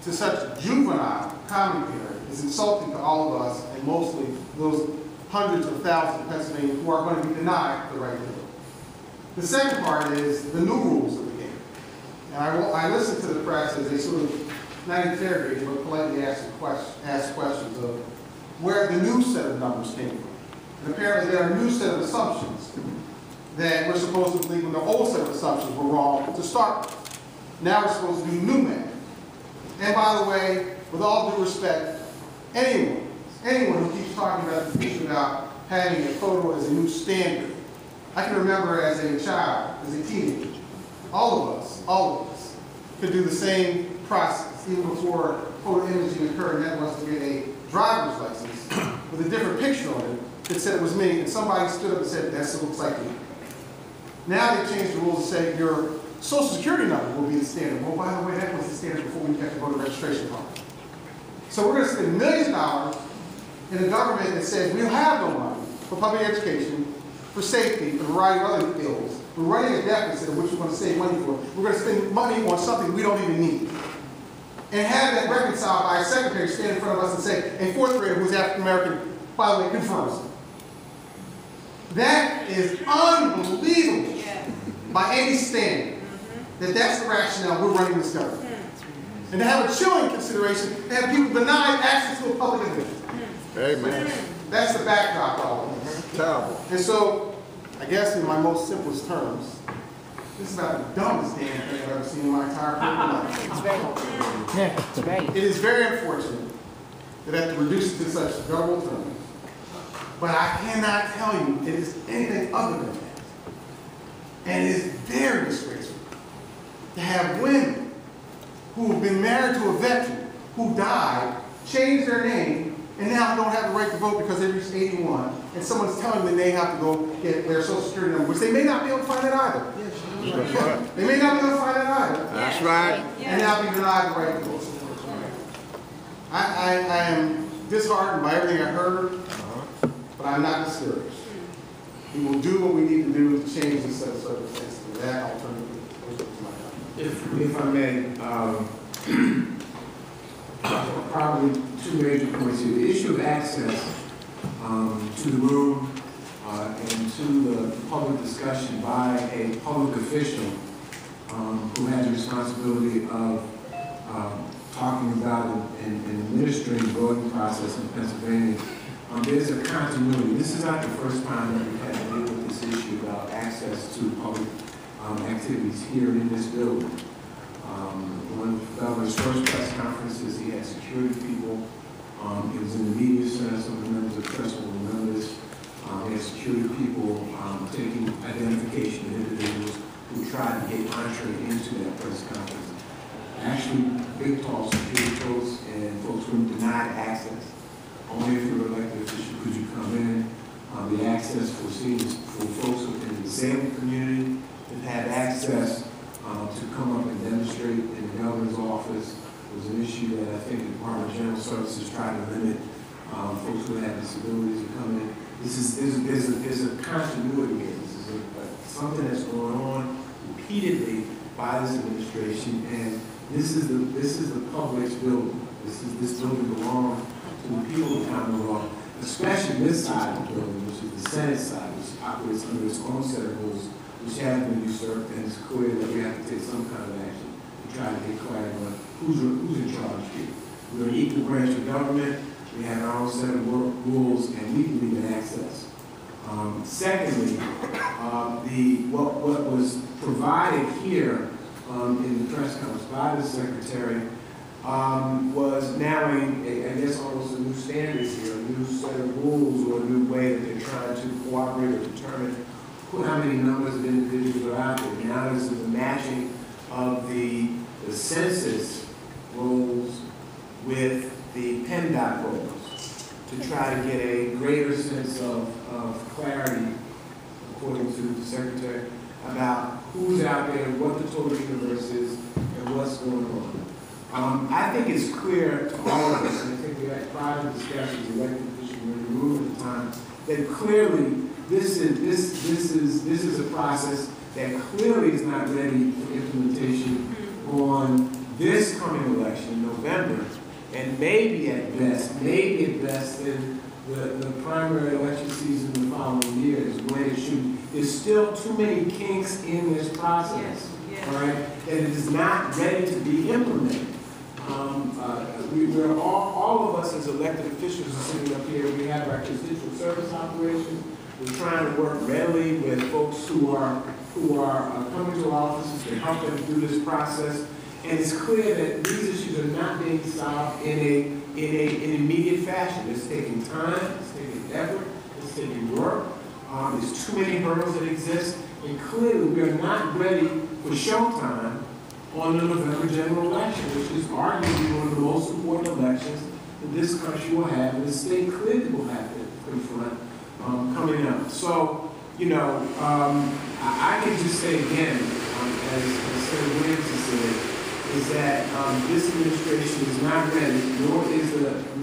to such juvenile commentary is insulting to all of us, and mostly those hundreds of thousands of Pennsylvanians who are going to be denied the right to vote. The second part is the new rules of the game. And I listen to the press as they sort of not interrogate, but politely ask questions of where the new set of numbers came from. And apparently there are a new set of assumptions that we're supposed to believe when the old set of assumptions were wrong to start with. Now we're supposed to do new math. And by the way, with all due respect, anyone who keeps talking about the issue about having a photo as a new standard, I can remember as a child, as a teenager, all of us could do the same process, even before photo imaging occurred, and that was to get a driver's license with a different picture on it that said it was me, and somebody stood up and said, that looks like me. Now they've changed the rules to say your social security number will be the standard. Well, by the way, that was the standard before we got to voter registration card. So we're going to spend millions of dollars in a government that says we'll have no money for public education, for safety, for a variety of other ills. We're running a deficit of which we're going to save money for. We're going to spend money on something we don't even need. And have that reconciled by a secretary stand in front of us and say, a fourth grader who's African American, by the way, confirms it. That is unbelievable by any standard. That's the rationale we're running this government. And to have a chilling consideration, to have people denied access to a public event. Amen. That's the backdrop of all of this. Terrible. And so, I guess in my most simplest terms, this is about the dumbest damn thing I've ever seen in my entire life. That's right. Yeah, that's right. It is very unfortunate that I have to reduce it to such guttural terms. But I cannot tell you it is anything other than that. And it is very disgraceful to have women who have been married to a veteran who died, change their name, and now don't have the right to vote because they reached 81, and someone's telling them they have to go get their social security number, which they may not be able to find that either. That's right. They may not be able to find that either. That's right. And now be denied the right to vote. I am disheartened by everything I heard, but I'm not discouraged. We will do what we need to do to change this set of circumstances. For that alternative if I may, probably two major points here. The issue of access to the room and to the public discussion by a public official who has the responsibility of talking about and administering the voting process in Pennsylvania. There's a continuity. This is not the first time that we've had to deal with this issue about access to public activities here in this building. One of the governor's first press conferences, he had security people. It was in the media center. Some of the members of the press will remember this. He had security people taking identification of individuals who tried to get entree into that press conference. Actually, big, tall security folks and folks were denied access. Only if you're elected official could you come in. The access for seniors, for folks in the disabled community that had access to come up and demonstrate in the governor's office was an issue that I think the Department of General Services tried to limit folks who had disabilities to come in. There's a continuity here. This is something that's going on repeatedly by this administration, and this is the public's building. This building belongs to the people of the Commonwealth, especially this side of the building, which is the Senate side, which operates under its own set of rules, which have been usurped, and it's clear that we have to take some kind of action to try to get clarity on who's in charge here. We're an equal branch of government. We have our own set of rules, and we believe in access. Secondly, what was provided here in the press conference by the secretary was now I guess almost a new standard here, a new set of rules or a new way that they're trying to cooperate or determine how many numbers of individuals are out there. Now this is the matching of the census rolls with the PennDOT rolls to try to get a greater sense of clarity, according to the secretary, about who's out there, what the total universe is, and what's going on. I think it's clear to all of us, and I think we had private discussions, elected officials were in the room at the time, that clearly this is a process that clearly is not ready for implementation on this coming election in November, and maybe at best in the primary election season the following year is when it should. There's still too many kinks in this process, all right, and it is not ready to be implemented. We're all of us as elected officials are sitting up here. We have our constituent service operations. We're trying to work readily with folks who are coming to our offices to help them through this process. And it's clear that these issues are not being solved in an immediate fashion. It's taking time, it's taking effort, it's taking work. There's too many hurdles that exist, and clearly we are not ready for showtime on the November general election, which is arguably one of the most important elections that this country will have, and the state clearly will have to confront coming up. So, you know, I can just say again, as Senator Williams has said, is that this administration is not ready,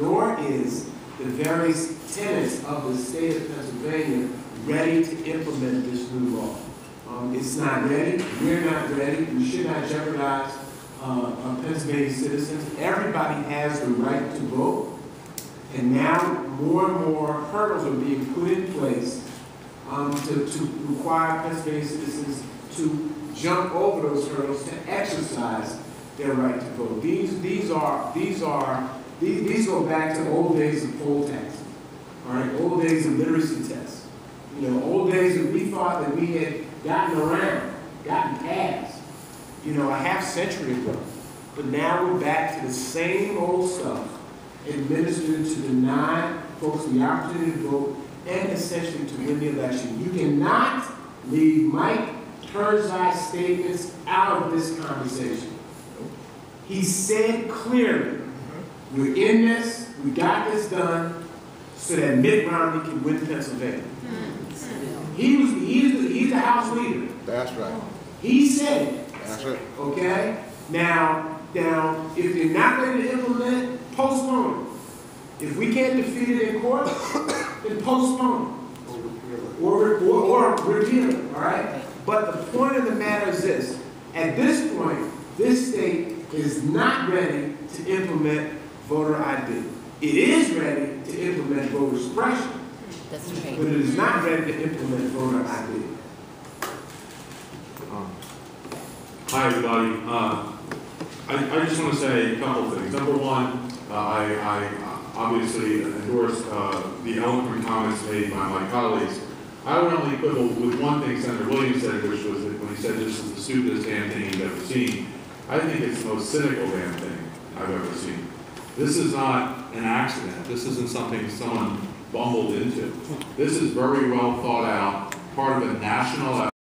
nor is the various tenants of the state of Pennsylvania ready to implement this new law. It's not ready. We're not ready. We should not jeopardize Pennsylvania citizens. Everybody has the right to vote, and now more and more hurdles are being put in place to require Pennsylvania citizens to jump over those hurdles to exercise their right to vote. These go back to old days of poll taxing, all right, old days of literacy tests. You know, old days that we thought that we had gotten past, you know, a half century ago. But now we're back to the same old stuff, administered to deny folks the opportunity to vote and essentially to win the election. You cannot leave Mike Herzog's statements out of this conversation. He said clearly, we're in this, we got this done, so that Mitt Romney can win Pennsylvania. He's the House leader. That's right. He said it. That's it. Okay? Now, if you're not ready to implement it, postpone it. If we can't defeat it in court, then postpone it. Or repeal it, all right? But the point of the matter is this. At this point, this state is not ready to implement voter ID. It is ready to implement voter suppression. That's right. But it is not ready to implement voter ID. Hi, everybody. I just want to say a couple of things. Number one, I obviously endorse the eloquent comments made by my colleagues. I would only quibble with one thing Senator Williams said, which was that when he said this is the stupidest damn thing he's ever seen. I think it's the most cynical damn thing I've ever seen. This is not an accident. This isn't something someone bumbled into. This is very well thought out, part of a national effort.